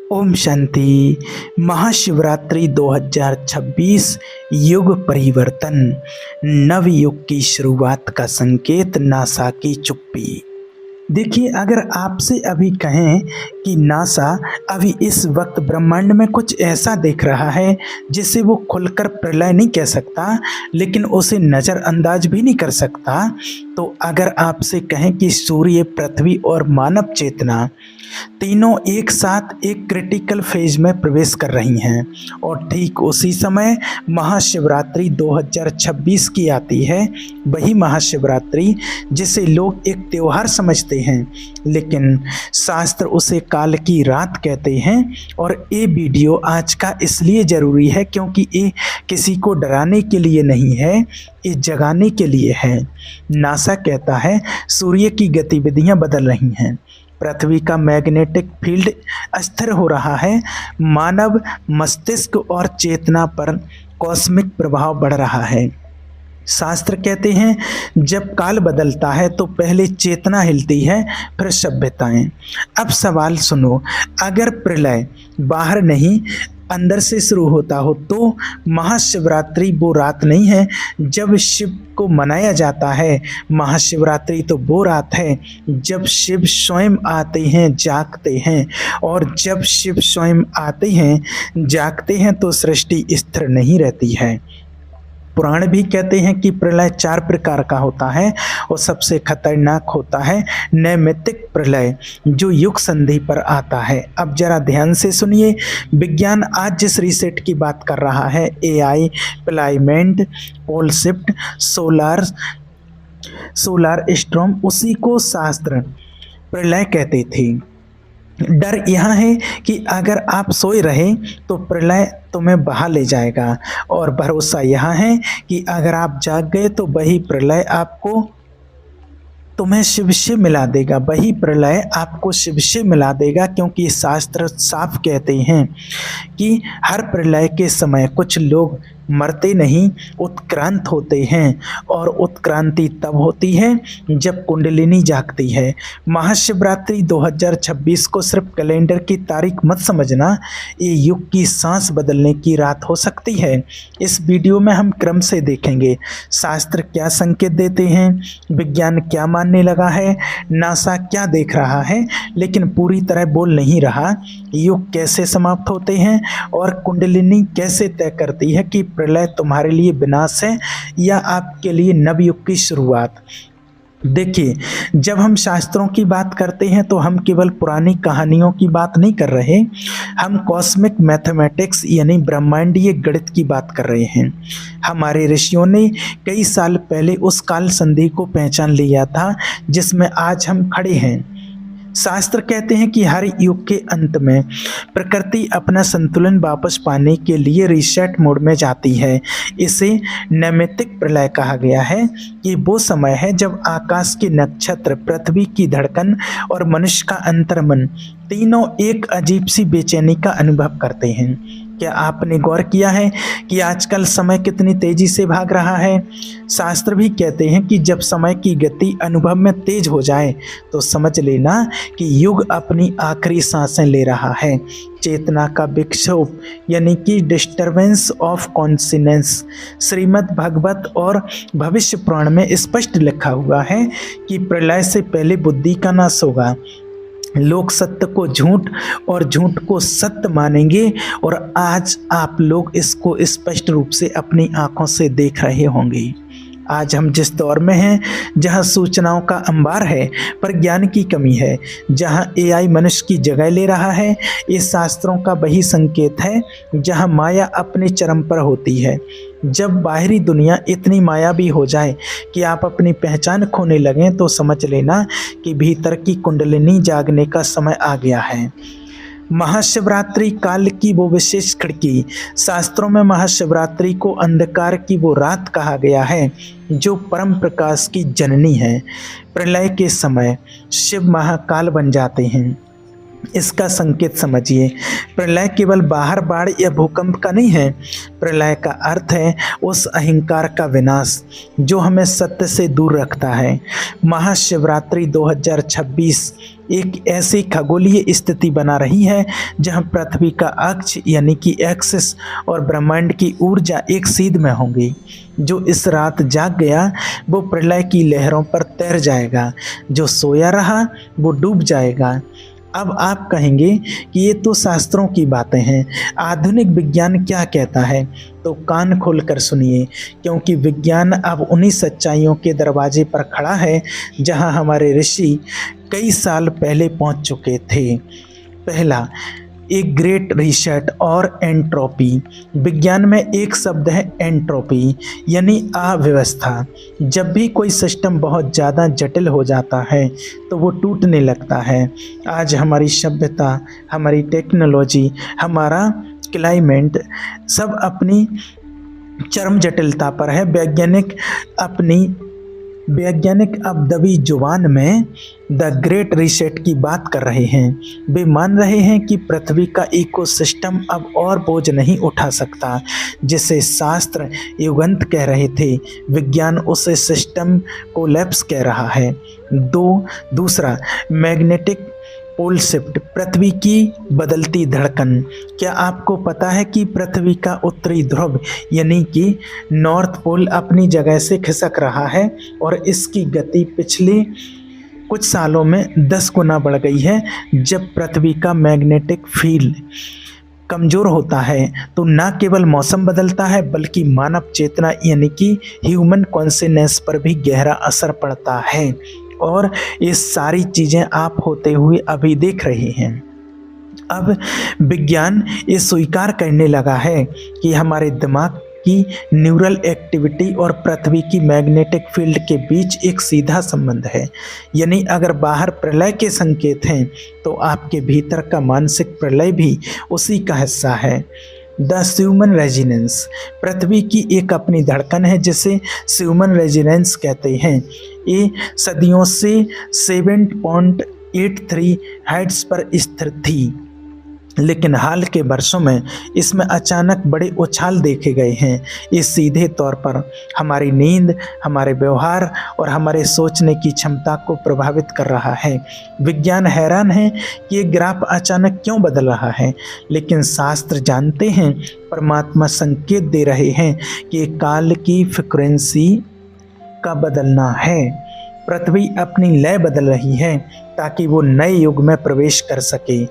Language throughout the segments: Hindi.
ओम शांति। महाशिवरात्रि 2026 युग परिवर्तन, नव युग की शुरुआत का संकेत, नासा की चुप्पी। देखिए, अगर आपसे अभी कहें कि नासा अभी इस वक्त ब्रह्मांड में कुछ ऐसा देख रहा है जिसे वो खुलकर प्रलय नहीं कह सकता, लेकिन उसे नज़रअंदाज भी नहीं कर सकता, तो अगर आपसे कहें कि सूर्य, पृथ्वी और मानव चेतना तीनों एक साथ एक क्रिटिकल फेज में प्रवेश कर रही हैं और ठीक उसी समय महाशिवरात्रि 2026 की आती है, वही महाशिवरात्रि जिसे लोग एक त्योहार समझते हैं, लेकिन शास्त्र उसे काल की रात कहते हैं। और ये वीडियो आज का इसलिए ज़रूरी है क्योंकि ये किसी को डराने के लिए नहीं है, ये जगाने के लिए है। नासा कहता है सूर्य की गतिविधियां बदल रही हैं, पृथ्वी का मैग्नेटिक फील्ड अस्थिर हो रहा है, मानव मस्तिष्क और चेतना पर कॉस्मिक प्रभाव बढ़ रहा है। शास्त्र कहते हैं जब काल बदलता है तो पहले चेतना हिलती है, फिर सभ्यताएं। अब सवाल सुनो, अगर प्रलय बाहर नहीं अंदर से शुरू होता हो तो महाशिवरात्रि वो रात नहीं है जब शिव को मनाया जाता है। महाशिवरात्रि तो वो रात है जब शिव स्वयं आते हैं, जागते हैं, और जब शिव स्वयं आते हैं, जागते हैं तो सृष्टि स्थिर नहीं रहती है। पुराण भी कहते हैं कि प्रलय 4 प्रकार का होता है और सबसे खतरनाक होता है नैमित्तिक प्रलय, जो युग संधि पर आता है। अब जरा ध्यान से सुनिए, विज्ञान आज जिस रीसेट की बात कर रहा है, एआई, प्लाइमेंट, पोल शिफ्ट, सोलार स्टॉर्म, उसी को शास्त्र प्रलय कहते थे। डर यहाँ है कि अगर आप सोए रहे तो प्रलय तुम्हें बहा ले जाएगा, और भरोसा यहाँ है कि अगर आप जाग गए तो वही प्रलय आपको तुम्हें शिव से मिला देगा, वही प्रलय आपको शिव से मिला देगा। क्योंकि शास्त्र साफ कहते हैं कि हर प्रलय के समय कुछ लोग मरते नहीं, उत्क्रांत होते हैं, और उत्क्रांति तब होती है जब कुंडलिनी जागती है। महाशिवरात्रि 2026 को सिर्फ कैलेंडर की तारीख मत समझना, ये युग की सांस बदलने की रात हो सकती है। इस वीडियो में हम क्रम से देखेंगे शास्त्र क्या संकेत देते हैं, विज्ञान क्या मानने लगा है, नासा क्या देख रहा है लेकिन पूरी तरह बोल नहीं रहा, युग कैसे समाप्त होते हैं, और कुंडलिनी कैसे तय करती है कि प्रलय तुम्हारे लिए विनाश है या आपके लिए नवयुग की शुरुआत। देखिए, जब हम शास्त्रों की बात करते हैं तो हम केवल पुरानी कहानियों की बात नहीं कर रहे, हम कॉस्मिक मैथमेटिक्स यानी ब्रह्मांडीय गणित की बात कर रहे हैं। हमारे ऋषियों ने कई साल पहले उस काल संधि को पहचान लिया था जिसमें आज हम खड़े हैं। शास्त्र कहते हैं कि हर युग के अंत में प्रकृति अपना संतुलन वापस पाने के लिए रीसेट मोड में जाती है। इसे नैमित्तिक प्रलय कहा गया है। ये वो समय है जब आकाश के नक्षत्र, पृथ्वी की धड़कन और मनुष्य का अंतर्मन तीनों एक अजीब सी बेचैनी का अनुभव करते हैं। क्या आपने गौर किया है कि आजकल समय कितनी तेजी से भाग रहा है? शास्त्र भी कहते हैं कि जब समय की गति अनुभव में तेज हो जाए तो समझ लेना कि युग अपनी आखिरी सांसें ले रहा है। चेतना का विक्षोभ यानी कि disturbance of consciousness, Shrimad Bhagavat और भविष्य पुराण में स्पष्ट लिखा हुआ है कि प्रलय से पहले बुद्धि का नाश होगा। लोग सत्य को झूठ और झूठ को सत्य मानेंगे, और आज आप लोग इसको स्पष्ट रूप से अपनी आंखों से देख रहे होंगे। आज हम जिस दौर में हैं जहां सूचनाओं का अंबार है पर ज्ञान की कमी है, जहां एआई मनुष्य की जगह ले रहा है, ये शास्त्रों का वही संकेत है जहां माया अपने चरम पर होती है। जब बाहरी दुनिया इतनी मायावी हो जाए कि आप अपनी पहचान खोने लगें तो समझ लेना कि भीतर की कुंडलिनी जागने का समय आ गया है। महाशिवरात्रि काल की वो विशेष खिड़की, शास्त्रों में महाशिवरात्रि को अंधकार की वो रात कहा गया है जो परम प्रकाश की जननी है। प्रलय के समय शिव महाकाल बन जाते हैं। इसका संकेत समझिए। प्रलय केवल बाहर बाढ़ या भूकंप का नहीं है। प्रलय का अर्थ है उस अहंकार का विनाश जो हमें सत्य से दूर रखता है। महाशिवरात्रि 2026 एक ऐसी खगोलीय स्थिति बना रही है जहां पृथ्वी का अक्ष यानी कि एक्सिस और ब्रह्मांड की ऊर्जा एक सीध में होंगी। जो इस रात जाग गया वो प्रलय की लहरों पर तैर जाएगा, जो सोया रहा वो डूब जाएगा। अब आप कहेंगे कि ये तो शास्त्रों की बातें हैं, आधुनिक विज्ञान क्या कहता है? तो कान खोलकर सुनिए, क्योंकि विज्ञान अब उन्हीं सच्चाइयों के दरवाजे पर खड़ा है जहां हमारे ऋषि कई साल पहले पहुंच चुके थे। पहला, एक ग्रेट रीसेट और एंट्रोपी। विज्ञान में एक शब्द है एंट्रोपी, यानी अव्यवस्था। जब भी कोई सिस्टम बहुत ज़्यादा जटिल हो जाता है तो वो टूटने लगता है। आज हमारी सभ्यता, हमारी टेक्नोलॉजी, हमारा क्लाइमेट सब अपनी चरम जटिलता पर है। वैज्ञानिक अब दबी जुबान में द ग्रेट रीसेट की बात कर रहे हैं। वे मान रहे हैं कि पृथ्वी का इकोसिस्टम अब और बोझ नहीं उठा सकता। जिसे शास्त्र युगंत कह रहे थे, विज्ञान उसे सिस्टम कोलैप्स कह रहा है। दूसरा, मैग्नेटिक पोल शिफ्ट, पृथ्वी की बदलती धड़कन। क्या आपको पता है कि पृथ्वी का उत्तरी ध्रुव यानी कि नॉर्थ पोल अपनी जगह से खिसक रहा है और इसकी गति पिछले कुछ सालों में 10 गुना बढ़ गई है। जब पृथ्वी का मैग्नेटिक फील्ड कमज़ोर होता है तो न केवल मौसम बदलता है बल्कि मानव चेतना यानी कि ह्यूमन कॉन्शियसनेस पर भी गहरा असर पड़ता है। और ये सारी चीज़ें आप होते हुए अभी देख रहे हैं। अब विज्ञान ये स्वीकार करने लगा है कि हमारे दिमाग की न्यूरल एक्टिविटी और पृथ्वी की मैग्नेटिक फील्ड के बीच एक सीधा संबंध है। यानी अगर बाहर प्रलय के संकेत हैं तो आपके भीतर का मानसिक प्रलय भी उसी का हिस्सा है। द ह्यूमन रेजिनेंस, पृथ्वी की एक अपनी धड़कन है जिसे ह्यूमन रेजिनेंस कहते हैं। ये सदियों से 7.83 हर्ट्ज पर स्थिर थी, लेकिन हाल के वर्षों में इसमें अचानक बड़े उछाल देखे गए हैं। ये सीधे तौर पर हमारी नींद, हमारे व्यवहार और हमारे सोचने की क्षमता को प्रभावित कर रहा है। विज्ञान हैरान है कि ये ग्राफ अचानक क्यों बदल रहा है, लेकिन शास्त्र जानते हैं, परमात्मा संकेत दे रहे हैं कि काल की फ्रीक्वेंसी का बदलना है। पृथ्वी अपनी लय बदल रही है ताकि वो नए युग में प्रवेश कर सके।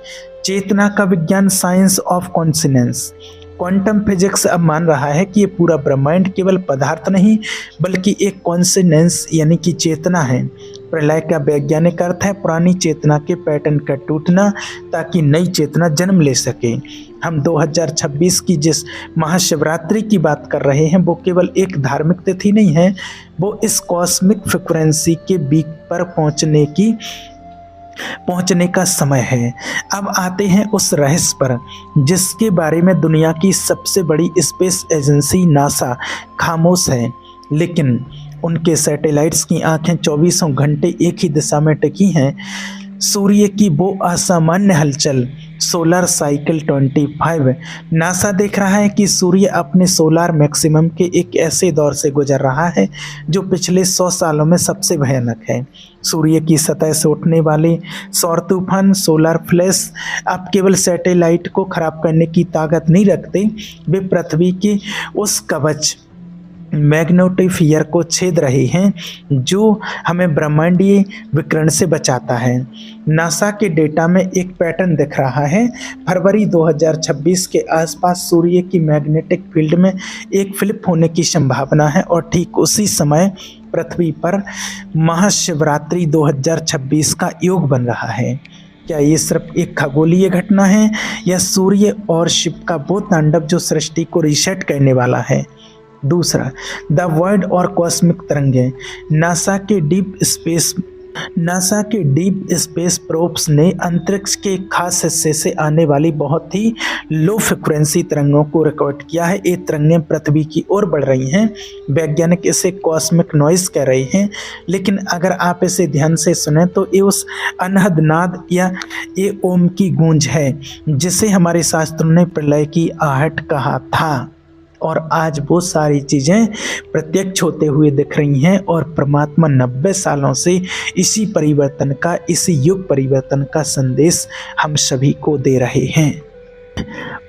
चेतना का विज्ञान, science of consciousness. Quantum physics अब मान रहा है कि ये पूरा ब्रह्मांड केवल पदार्थ नहीं बल्कि एक कॉन्शियसनेस यानी कि चेतना है। प्रलय का वैज्ञानिक अर्थ है पुरानी चेतना के पैटर्न का टूटना ताकि नई चेतना जन्म ले सके। हम 2026 की जिस महाशिवरात्रि की बात कर रहे हैं वो केवल एक धार्मिक तिथि नहीं है, वो इस कॉस्मिक फ्रीक्वेंसी के पीक पर पहुंचने का समय है। अब आते हैं उस रहस्य पर जिसके बारे में दुनिया की सबसे बड़ी स्पेस एजेंसी नासा खामोश है, लेकिन उनके सैटेलाइट्स की आंखें 24 घंटे एक ही दिशा में टिकी हैं। सूर्य की वो असामान्य हलचल, सोलर साइकिल 25। नासा देख रहा है कि सूर्य अपने सोलर मैक्सिमम के एक ऐसे दौर से गुजर रहा है जो पिछले 100 सालों में सबसे भयानक है। सूर्य की सतह से उठने वाले सौर तूफान, सोलर फ्लैश अब केवल सैटेलाइट को खराब करने की ताकत नहीं रखते, वे पृथ्वी के उस कवच मैग्नेटोस्फीयर को छेद रहे हैं जो हमें ब्रह्मांडीय विकिरण से बचाता है। नासा के डेटा में एक पैटर्न दिख रहा है। फरवरी 2026 के आसपास सूर्य की मैग्नेटिक फील्ड में एक फ्लिप होने की संभावना है और ठीक उसी समय पृथ्वी पर महाशिवरात्रि 2026 का योग बन रहा है। क्या ये सिर्फ एक खगोलीय घटना है या सूर्य और शिव का वो तांडव जो सृष्टि को रीसेट करने वाला है? दूसरा, द वर्ल्ड और कॉस्मिक तरंगें। नासा के डीप स्पेस नासा के डीप स्पेस प्रोब्स ने अंतरिक्ष के खास हिस्से से आने वाली बहुत ही लो फ्रिक्वेंसी तरंगों को रिकॉर्ड किया है। ये तरंगें पृथ्वी की ओर बढ़ रही हैं। वैज्ञानिक इसे कॉस्मिक नॉइज कह रहे हैं, लेकिन अगर आप इसे ध्यान से सुने तो ये उस अनहद नाद या ये ओम की गूंज है जिसे हमारे शास्त्रों ने प्रलय की आहट कहा था। और आज वो सारी चीज़ें प्रत्यक्ष होते हुए दिख रही हैं और परमात्मा 90 सालों से इसी परिवर्तन का, इसी युग परिवर्तन का संदेश हम सभी को दे रहे हैं।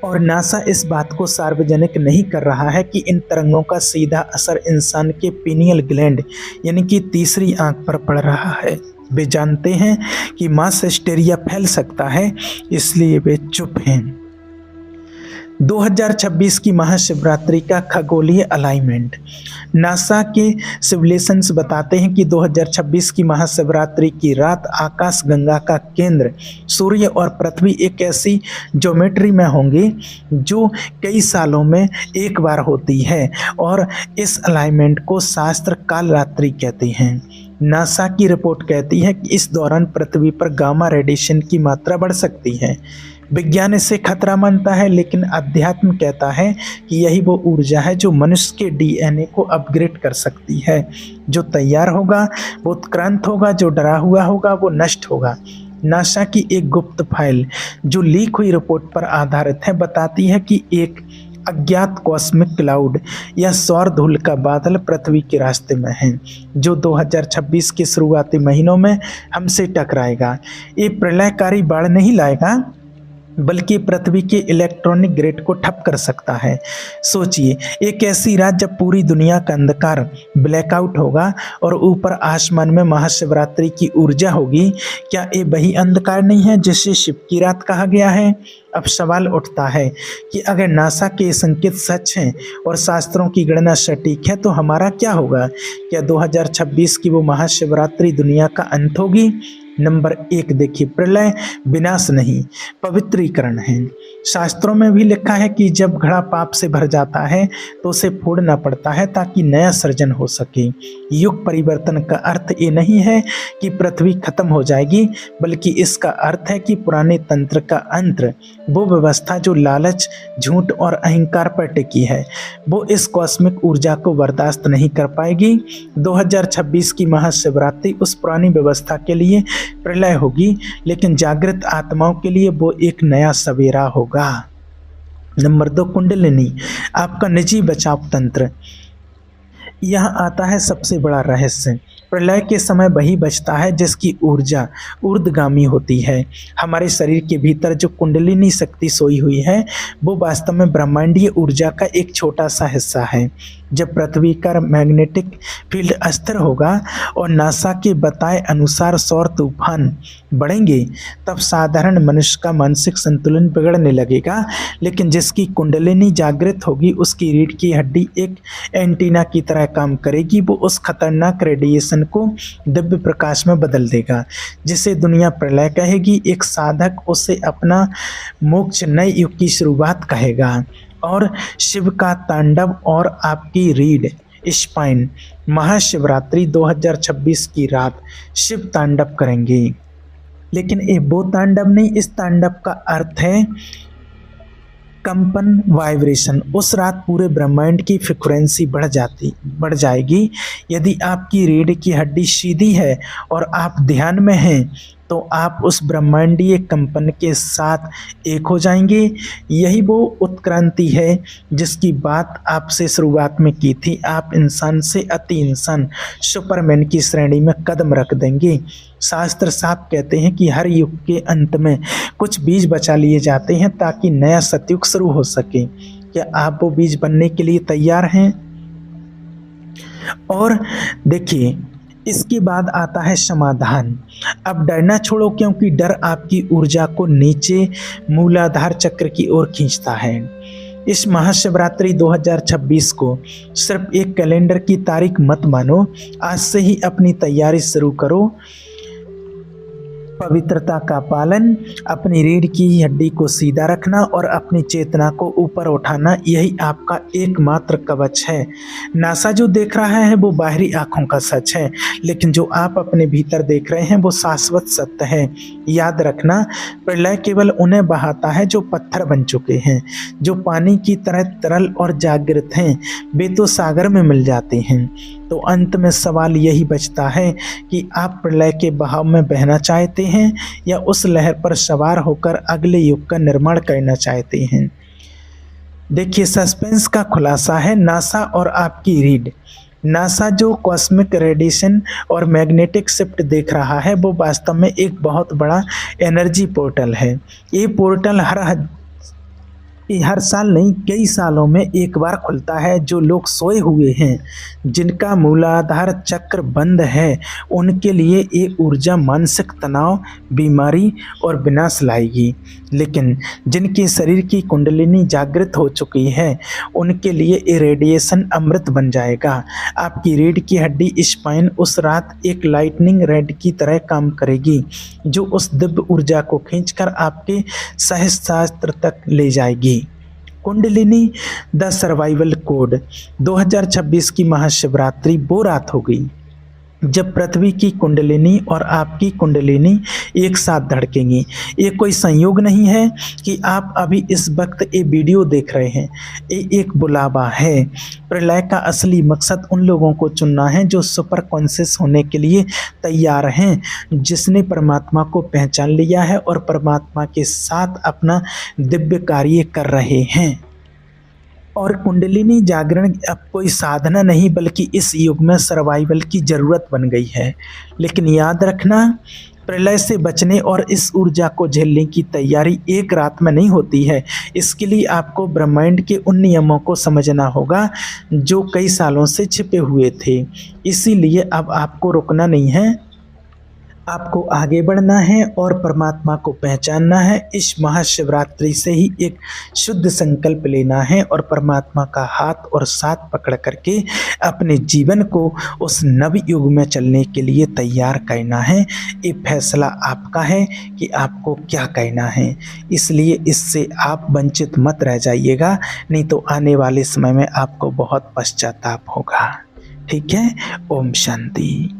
और नासा इस बात को सार्वजनिक नहीं कर रहा है कि इन तरंगों का सीधा असर इंसान के पीनियल ग्लैंड यानी कि तीसरी आंख पर पड़ रहा है। वे जानते हैं कि मास हिस्टेरिया फैल सकता है, इसलिए वे चुप हैं। 2026 की महाशिवरात्रि का खगोलीय अलाइनमेंट। नासा के सिमुलेशंस बताते हैं कि 2026 की महाशिवरात्रि की रात आकाश गंगा का केंद्र सूर्य और पृथ्वी एक ऐसी ज्योमेट्री में होंगे जो कई सालों में एक बार होती है और इस अलाइनमेंट को शास्त्र काल रात्रि कहते हैं। नासा की रिपोर्ट कहती है कि इस दौरान पृथ्वी पर गामा रेडिएशन की मात्रा बढ़ सकती है। विज्ञान इसे खतरा मानता है, लेकिन अध्यात्म कहता है कि यही वो ऊर्जा है जो मनुष्य के डीएनए को अपग्रेड कर सकती है। जो तैयार होगा वो उत्क्रांत होगा, जो डरा हुआ होगा वो नष्ट होगा। नासा की एक गुप्त फाइल जो लीक हुई रिपोर्ट पर आधारित है बताती है कि एक अज्ञात कॉस्मिक क्लाउड या सौर धूल का बादल पृथ्वी के रास्ते में है जो 2026 के शुरुआती महीनों में हमसे टकराएगा। ये प्रलयकारी बाढ़ नहीं लाएगा, बल्कि पृथ्वी के इलेक्ट्रॉनिक ग्रिड को ठप कर सकता है। सोचिए, एक ऐसी रात जब पूरी दुनिया का अंधकार ब्लैकआउट होगा और ऊपर आसमान में महाशिवरात्रि की ऊर्जा होगी। क्या ये वही अंधकार नहीं है जिसे शिव की रात कहा गया है? अब सवाल उठता है कि अगर नासा के संकेत सच हैं और शास्त्रों की गणना सटीक है तो हमारा क्या होगा? क्या 2026 की वो महाशिवरात्रि दुनिया का अंत होगी? नंबर 1 देखिए, प्रलय विनाश नहीं, पवित्रीकरण है। शास्त्रों में भी लिखा है कि जब घड़ा पाप से भर जाता है तो उसे फोड़ना पड़ता है ताकि नया सृजन हो सके। युग परिवर्तन का अर्थ ये नहीं है कि पृथ्वी खत्म हो जाएगी, बल्कि इसका अर्थ है कि पुराने तंत्र का अंत, वो व्यवस्था जो लालच, झूठ और अहंकार पर टिकी है, वो इस कॉस्मिक ऊर्जा को बर्दाश्त नहीं कर पाएगी। 2026 की महाशिवरात्रि उस पुरानी व्यवस्था के लिए प्रलय होगी, लेकिन जागृत आत्माओं के लिए वो एक नया सवेरा होगा। नंबर 2, कुंडलिनी, आपका निजी बचाव तंत्र। यहाँ आता है सबसे बड़ा रहस्य। प्रलय के समय वही बचता है जिसकी ऊर्जा ऊर्ध्वगामी होती है। हमारे शरीर के भीतर जो कुंडलिनी शक्ति सोई हुई है वो वास्तव में ब्रह्मांडीय ऊर्जा का एक छोटा सा हिस्सा है। जब पृथ्वी का मैग्नेटिक फील्ड अस्थिर होगा और नासा के बताए अनुसार सौर तूफान बढ़ेंगे, तब साधारण मनुष्य का मानसिक संतुलन बिगड़ने लगेगा। लेकिन जिसकी कुंडलिनी जागृत होगी उसकी रीढ़ की हड्डी एक एंटीना की तरह काम करेगी। वो उस खतरनाक रेडिएशन को दिव्य प्रकाश में बदल देगा जिसे दुनिया प्रलय कहेगी। एक साधक उसे अपना मोक्ष, नए युग की शुरुआत कहेगा। और शिव का तांडव और आपकी रीढ़ स्पाइन महाशिवरात्रि 2026 की रात शिव तांडव करेंगे। लेकिन ये वो तांडव नहीं, इस तांडव का अर्थ है कंपन, वाइब्रेशन। उस रात पूरे ब्रह्मांड की फ्रीक्वेंसी बढ़ जाएगी। यदि आपकी रीढ़ की हड्डी सीधी है और आप ध्यान में हैं तो आप उस ब्रह्मांडीय कंपन के साथ एक हो जाएंगे। यही वो उत्क्रांति है जिसकी बात आपसे शुरुआत में की थी। आप इंसान से अति इंसान, सुपरमैन की श्रेणी में कदम रख देंगे। शास्त्र साफ कहते हैं कि हर युग के अंत में कुछ बीज बचा लिए जाते हैं ताकि नया सतयुग शुरू हो सके। क्या आप वो बीज बनने के लिए तैयार हैं? और देखिए, इसके बाद आता है समाधान। अब डरना छोड़ो, क्योंकि डर आपकी ऊर्जा को नीचे मूलाधार चक्र की ओर खींचता है। इस महाशिवरात्रि 2026 को सिर्फ एक कैलेंडर की तारीख मत मानो, आज से ही अपनी तैयारी शुरू करो। पवित्रता का पालन, अपनी रीढ़ की हड्डी को सीधा रखना और अपनी चेतना को ऊपर उठाना, यही आपका एकमात्र कवच है। नासा जो देख रहा है वो बाहरी आंखों का सच है, लेकिन जो आप अपने भीतर देख रहे हैं वो शाश्वत सत्य है। याद रखना, प्रलय केवल उन्हें बहाता है जो पत्थर बन चुके हैं। जो पानी की तरह तरल और जागृत हैं, वे तो सागर में मिल जाते हैं। तो अंत में सवाल यही बचता है कि आप प्रलय के बहाव में बहना चाहते हैं या उस लहर पर सवार होकर अगले युग का निर्माण करना चाहते हैं। देखिए, सस्पेंस का खुलासा है नासा और आपकी रीढ़। नासा जो कॉस्मिक रेडिएशन और मैग्नेटिक शिफ्ट देख रहा है वो वास्तव में एक बहुत बड़ा एनर्जी पोर्टल है। ये पोर्टल हर साल नहीं, कई सालों में एक बार खुलता है। जो लोग सोए हुए हैं, जिनका मूलाधार चक्र बंद है, उनके लिए ये ऊर्जा मानसिक तनाव, बीमारी और विनाश लाएगी। लेकिन जिनके शरीर की कुंडलिनी जागृत हो चुकी है, उनके लिए ये रेडिएशन अमृत बन जाएगा। आपकी रीढ़ की हड्डी स्पाइन उस रात एक लाइटनिंग रेड की तरह काम करेगी, जो उस दिव्य ऊर्जा को खींचकर आपके सहस्त्रास्त्र तक ले जाएगी। कुंडलिनी द सर्वाइवल कोड 2026 की महाशिवरात्रि वो रात हो गई जब पृथ्वी की कुंडलिनी और आपकी कुंडलिनी एक साथ धड़केंगी। ये कोई संयोग नहीं है कि आप अभी इस वक्त ये वीडियो देख रहे हैं, ये एक बुलावा है। प्रलय का असली मकसद उन लोगों को चुनना है जो सुपर कॉन्शियस होने के लिए तैयार हैं, जिसने परमात्मा को पहचान लिया है और परमात्मा के साथ अपना दिव्य कार्य कर रहे हैं। और कुंडलिनी जागरण अब कोई साधना नहीं, बल्कि इस युग में सर्वाइवल की ज़रूरत बन गई है। लेकिन याद रखना, प्रलय से बचने और इस ऊर्जा को झेलने की तैयारी एक रात में नहीं होती है। इसके लिए आपको ब्रह्मांड के उन नियमों को समझना होगा जो कई सालों से छिपे हुए थे। इसीलिए अब आपको रुकना नहीं है, आपको आगे बढ़ना है और परमात्मा को पहचानना है। इस महाशिवरात्रि से ही एक शुद्ध संकल्प लेना है और परमात्मा का हाथ और साथ पकड़ करके अपने जीवन को उस नव युग में चलने के लिए तैयार करना है। ये फैसला आपका है कि आपको क्या करना है, इसलिए इससे आप वंचित मत रह जाइएगा, नहीं तो आने वाले समय में आपको बहुत पश्चाताप होगा। ठीक है। ओम शांति।